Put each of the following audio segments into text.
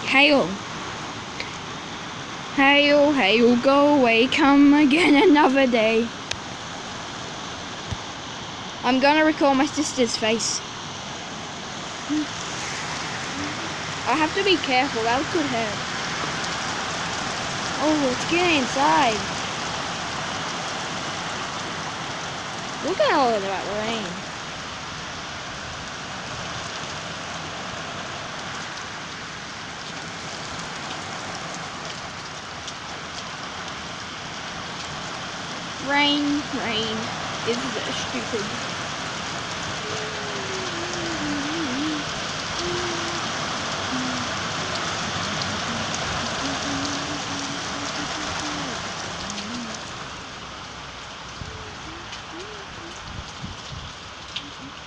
Hail. Hail, hail, go away, come again another day. I'm gonna record my sister's face. I have to be careful, that could hurt. Oh, let's get inside. Look at all of that rain. Rain is stupid.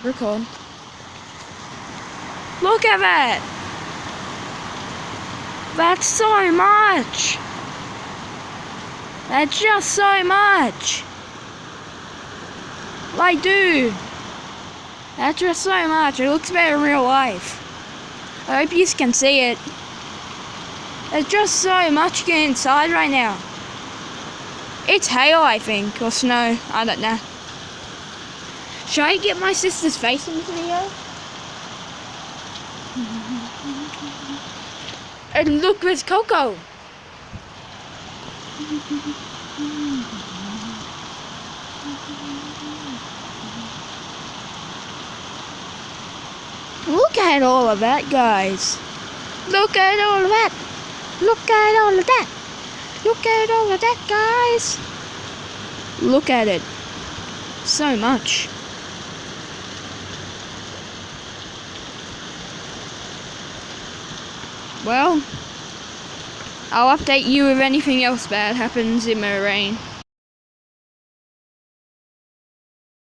Record. Look at that! That's so much! That's just so much! Like, dude! That's just so much. It looks better in real life. I hope you can see it. There's just so much getting inside right now. It's hail, I think, or snow. I don't know. Should I get my sister's face in this video? And look, there's Coco. Look at all of that, guys. Look at all of that. Look at all of that. Look at all of that, guys. Look at it. So much. Well, I'll update you if anything else bad happens in Moraine.